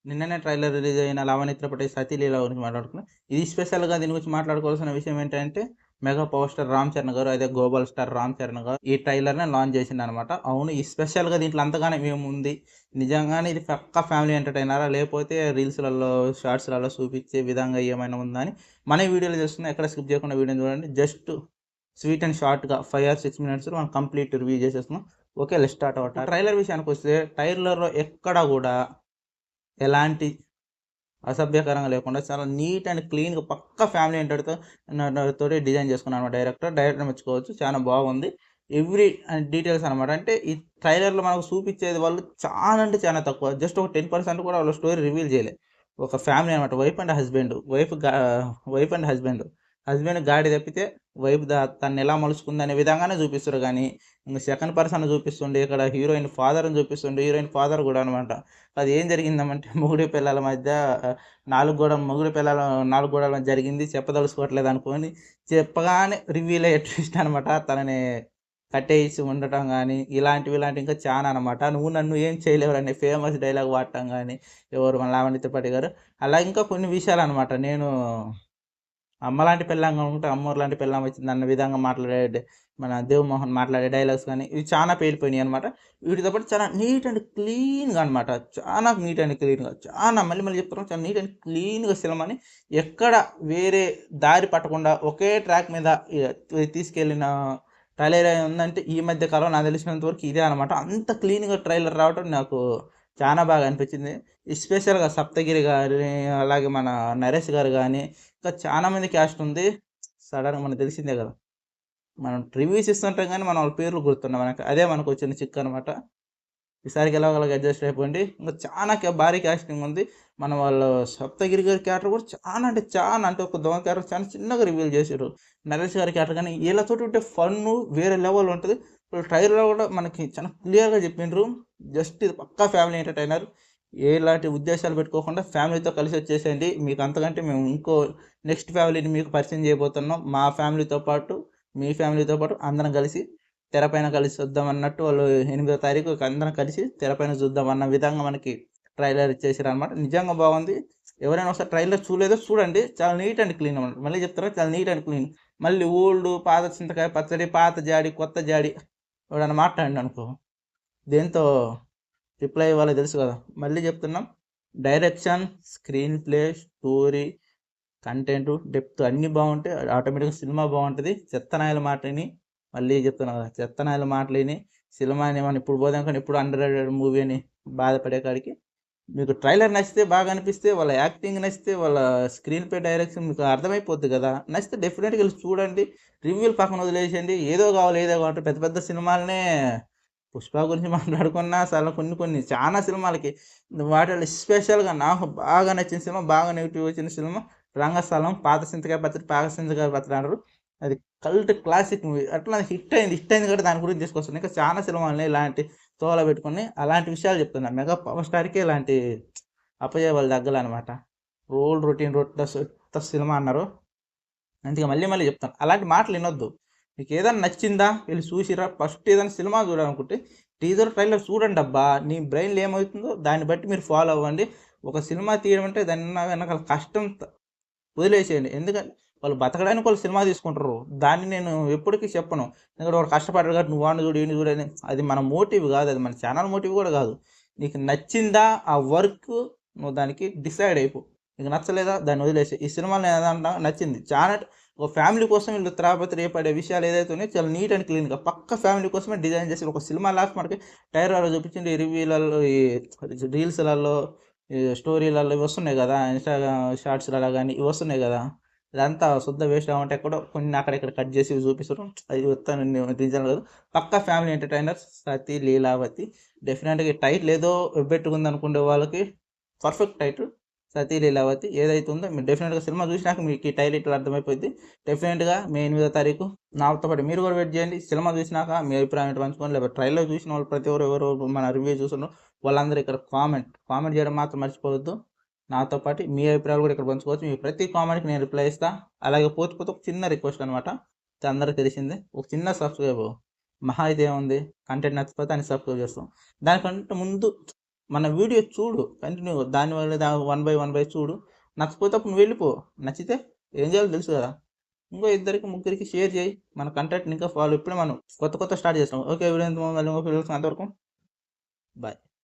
నిన్ననే trailer release అయిన 'లావణ్య త్రిపాఠి సతీలీల' గురించి మాట్లాడుకున్నాం. ఇది స్పెషల్‌గా దీని గురించి మాట్లాడుకోవాల్సిన విషయం ఏంటంటే, mega power star 'Ram Charan' గారు, అదే గ్లోబల్ స్టార్ 'రామ్ చరణ్' గారు ఈ ట్రైలర్‌ని లాంచ్ చేసిండనమాట. అవును, ఈ స్పెషల్‌గా దీంట్లో అంతగానం ఏముంది? నిజంగానే ఇది పక్కా ఫ్యామిలీ ఎంటర్‌టైనరా? లేకపోతే రీల్స్‌లలో, షార్ట్స్‌లలో చూపించే విధంగా ఏమైనా ఉందా అని మన వీడియోలో చేస్తున్నాం. ఎక్కడ స్కిప్ చేయకుండా వీడియోని చూడండి. జస్ట్ స్వీట్ అండ్ షార్ట్‌గా 5 ఆర్ 6 మినిట్స్‌లో మనం కంప్లీట్ రివ్యూ చేసేస్తున్నాం. Okay, let's start our talk. Trailer విషయానికొస్తే ట్రైలర్‌లో ఎక్కడ కూడా ఎలాంటి అసభ్యకరంగా లేకుండా చాలా నీట్ అండ్ క్లీన్‌గా పక్కా ఫ్యామిలీ తోటి డిజైన్ చేసుకున్నాడన్నమాట డైరెక్టర్. డైరెక్టర్ మెచ్చుకోవచ్చు. చాలా బాగుంది. ఎవ్రీ డీటెయిల్స్ అనమాట. అంటే ఈ ట్రైలర్‌లో మనకు చూపించేది వాళ్ళు చాలా అంటే చాలా తక్కువ. జస్ట్ ఒక 10% కూడా వాళ్ళ స్టోరీ రివీల్ చేయలే. ఒక ఫ్యామిలీ అనమాట. Wife and husband. Wife and husband. Husband గాడి తప్పితే వైఫ్ తనెలా మలుచుకుందనే విధంగానే చూపిస్తుర్రు గానీ, ఇంక సెకండ్ పర్సన్ చూపిస్తుండే, ఇక్కడ హీరోయిన్ ఫాదర్‌ని చూపిస్తుండే. హీరోయిన్ ఫాదర్ కూడా అనమాట. అది ఏం జరిగిందమంటే మొగుడు పెళ్ళాల మధ్య 4 గోడల మధ్య జరిగింది చెప్పదలుచుకోవట్లేదు అనుకోని చెప్పగానే రివీల్ అయ్యే ట్విస్ట్ అనమాట. తనని కట్టేసి ఉండటం గానీ, ఇలాంటివి ఇంకా చానా అనమాట. నువ్వు నన్ను ఏం చేయలేవురనే ఫేమస్ డైలాగ్ వాడటం గానీ, ఎవరు మన లావణ్య త్రిపాఠి గారు. అలా ఇంకా కొన్ని విషయాలనమాట. నేను అమ్మలాంటి పెళ్ళాంగా ఉంటే అమ్మోరు పెళ్ళాం వచ్చిందన్న విధంగా మాట్లాడే మన దేవమోహన్ మాట్లాడే డైలాగ్స్ కానీ ఇవి చాలా పేలిపోయినాయి అనమాట. వీటితో పాటు చాలా నీట్ అండ్ క్లీన్‌గా అనమాట. చాలా నీట్ అండ్ క్లీన్‌గా చాలా మళ్ళీ చెప్తున్నాను, చాలా నీట్ అండ్ క్లీన్‌గా సినిమాని ఎక్కడ వేరే దారి పట్టకుండా ఒకే ట్రాక్ మీద తీసుకెళ్ళిన ట్రైలర్ ఉందంటే ఈ మధ్య కాలంలో నాకు తెలిసినంత వరకు ఇదే అనమాట. అంత క్లీన్‌గా ట్రైలర్ రావడం నాకు చాలా బాగా అనిపించింది. ఎస్పెషల్‌గా సప్తగిరి గారి, అలాగే మన నరేష్ గారు గాని, ఇంకా చాలా మంది క్యాస్ట్ ఉంది. సడెన్‌గా మనకు తెలిసిందే కదా! మనం రివ్యూస్ ఇస్తుంటాం గానీ, మన వాళ్ళ పేర్లు గుర్తుండవు మనకు. అదే మనకొచ్చిన చిక్కనమాట. ఈసారికి ఎలాగోలాగ అడ్జస్ట్ అయిపోండి. ఇంక చానా భారీ కాస్టింగ్ ఉంది. మన వాళ్ళు సప్తగిరి గారి క్యారెక్టర్ కూడా చానా అంటే చానా, అంటే ఒక దొంగ క్యారెక్టర్ చాలా చిన్నగా రివీల్ చేసిర్రు. నరేష్ గారి క్యారెక్టర్ గానీ, ఈళ్ళతోటి ఉంటే ఫన్ను వేరే లెవెల్ ఉంటది. ఇప్పుడు ట్రైలర్‌లో కూడా మనకి చాలా క్లియర్‌గా చెప్పిండ్రు. జస్ట్ ఇది పక్కా ఫ్యామిలీ ఎంటర్‌టైనర్. ఎలాంటి ఉద్దేశాలు పెట్టుకోకుండా ఫ్యామిలీతో కలిసి వచ్చేసేయండి. మీకు అంతకంటే మేము ఇంకో నెక్స్ట్ ఫ్యామిలీని మీకు పరిచయం చేయబోతున్నాం. మా ఫ్యామిలీతో పాటు, మీ ఫ్యామిలీతో పాటు అందరం కలిసి తెరపైన కలిసి చూద్దాం అన్నట్టు వాళ్ళు 8వ తారీఖు అందరం కలిసి తెరపైన చూద్దాం అన్న విధంగా మనకి ట్రైలర్ ఇచ్చేసారనమాట. నిజంగా బాగుంది. ఎవరైనా ఒకసారి ట్రైలర్ చూడలేదో చూడండి. చాలా నీట్ అండ్ క్లీన్ అనమాట. మళ్ళీ చెప్తారా, చాలా నీట్ అండ్ క్లీన్. మళ్ళీ ఓల్డ్ పాత చింతకాయ పచ్చడి, పాత జాడి, కొత్త జాడి ఎవడన్నా మాట్లాడిండనుకో, దేంతో రిప్లై ఇవ్వాలో తెలుసు కదా! మళ్ళీ చెప్తున్నాం. Direction, screen play, story, content, depth అన్నీ బాగుంటే ఆటోమేటిక్‌గా సినిమా బాగుంటది. చెత్తనాయల మాటని మళ్ళీ చెప్తున్నా కదా! చెత్తనాయల మాటలిని సినిమాని మనం ఇప్పుడు పోదాం కానీ ఇప్పుడు అండర్ రేటెడ్ మూవీ అని బాధపడే కాడికి, మీకు ట్రైలర్ నచ్చితే బాగా అనిపిస్తే, వాళ్ళ యాక్టింగ్ నచ్చితే, వాళ్ళ స్క్రీన్ ప్లే డైరెక్షన్ మీకు అర్థమైపోద్ది కదా! నచ్చితే డెఫినెట్‌గా ఎళ్లి చూడండి. రివ్యూలు పక్కన వదిలేసేయండి. ఏదో కావాలి, ఏదో కావాలి పెద్ద పెద్ద సినిమాలనే 'పుష్ప' గురించి మాట్లాడుకున్నా అసలు కొన్ని చానా సినిమాలకి వాటిలో స్పెషల్‌గా నాకు బాగా నచ్చిన సినిమా, బాగా నెగెటివ్ వచ్చిన సినిమా 'రంగస్థలం'. పాత చింతకాయ పచ్చడి, పాత చింతకాయ పచ్చడి అంటారు. అది కల్ట్ క్లాసిక్ మూవీ. అట్లా హిట్ అయింది. హిట్ అయింది కాబట్టి దాని గురించి తీసుకొస్తున్నా. ఇంకా చాలా సినిమాలున్నాయి ఇలాంటి తోల పెట్టుకొని అలాంటి విషయాలు చెప్తున్నా. మెగా పవర్ స్టార్‌కే ఇలాంటి అపజయాలు తగ్గలనమాట. రొటీన్ రొట్ట సినిమా అన్నారు. అందుకే మళ్ళీ చెప్తాను. అలాంటి మాటలు వినొద్దు. మీకేదన్నా నచ్చిందా? వెళ్లి చూసిర్రా? ఫస్ట్ ఏదైనా సినిమా చూడాలనుకుంటే టీజర్, ట్రైలర్ చూడండబ్బా! నీ బ్రెయిన్‌లో ఏమవుతుందో దాన్ని బట్టి మీరు ఫాలో అవ్వండి. ఒక సినిమా తీయడం అంటే దాని వెనకాల కష్టం వదిలేసేయండి. ఎందుకంటే వాళ్ళు బతకడానికి వాళ్ళు సినిమా తీసుకుంటారు. దాన్ని నేను ఎప్పటికీ చెప్పను. ఎందుకంటే వాడు కష్టపడ్డాడు కాబట్టి నువ్వు వాడిని చూడు, ఈడిని చూడు అని. అది మన మోటివ్ కాదు. అది మన ఛానల్ మోటివ్ కూడా కాదు. నీకు నచ్చిందా ఆ వర్క్, నువ్వు దానికి డిసైడ్ అయిపో. నీకు నచ్చలేదా దాన్ని వదిలేసేయి. ఈ సినిమాలో నేను ఏదంటున్నా నచ్చింది. చాలా ఒక ఫ్యామిలీ కోసం వీళ్ళు త్రాపత్రి రేపడే విషయాలు ఏదైతే ఉన్నాయో చాలా నీట్ అండ్ క్లీన్‌గా పక్కా ఫ్యామిలీ కోసమే డిజైన్ చేసి ఒక సినిమా లాగా మనకి ట్రైలర్‌లో చూపించింది. ఈ రివ్యూలలో, ఈ రీల్స్‌లలో, ఈ స్టోరీలలో ఇవి వస్తున్నాయి కదా! ఇన్‌స్టాగ్రామ్ షార్ట్స్‌లలో గాని ఇవి వస్తున్నాయి కదా! ఇదంతా శుద్ధ వేస్ట్ ఉంటే కూడా కొన్ని అక్కడ ఇక్కడ కట్ చేసి చూపిస్తారు. అది మొత్తం రీజనల్ కాదు. పక్కా ఫ్యామిలీ ఎంటర్‌టైనర్ 'సతీ లీలావతి'. డెఫినెట్‌గా ఈ టైటిల్ ఏదో వెబ్బెట్టుకుంది అనుకునే వాళ్ళకి పర్ఫెక్ట్ టైటిల్ 'సతీ లీలావతి'. ఏదైతే ఉందో మీరు డెఫినెట్‌గా సినిమా చూసినాక మీకు ఈ టైటిల్ అర్థమైపోద్ది. డెఫినెట్‌గా మే 8వ తారీఖు నాతో పాటు మీరు కూడా వెయిట్ చేయండి. సినిమా చూసినాక మీ అభిప్రాయం ఏంటో పంచుకోండి. లేకపోతే ట్రైలర్ చూసిన వాళ్ళు ప్రతి ఎవరు మన రివ్యూ చూస్తున్నారో వాళ్ళందరూ ఇక్కడ కామెంట్ చేయడం మాత్రం మర్చిపోవద్దు. నాతో పాటు మీ అభిప్రాయాలు కూడా ఇక్కడ పంచుకోవచ్చు. మీ ప్రతి కామెంట్‌కి నేను రిప్లై ఇస్తా. అలాగే పోతే ఒక చిన్న రిక్వెస్ట్ అనమాట. అందరికి తెలిసిందే. ఒక చిన్న సబ్స్క్రైబ్, మహా అయితే ఏముంది, కంటెంట్ నచ్చకపోతే అన్‌సబ్స్క్రైబ్ చేస్తాం. దానికంటే ముందు మన వీడియో చూడు కంటిన్యూ, దానివల్ల 1/1 చూడు. నచ్చకపోతే అప్పుడు నువ్వు వెళ్ళిపో. నచ్చితే ఏం చేయాలో తెలుసు కదా. ఇంకో ఇద్దరికి ముగ్గురికి షేర్ చేయి. మన కంటెంట్ని ఇంకా ఫాలో. ఇప్పుడే మనం కొత్త స్టార్ట్ చేస్తాం. ఓకే, వీడియో మళ్ళీ ఇంకో వీడియోస్ అంతవరకు బాయ్.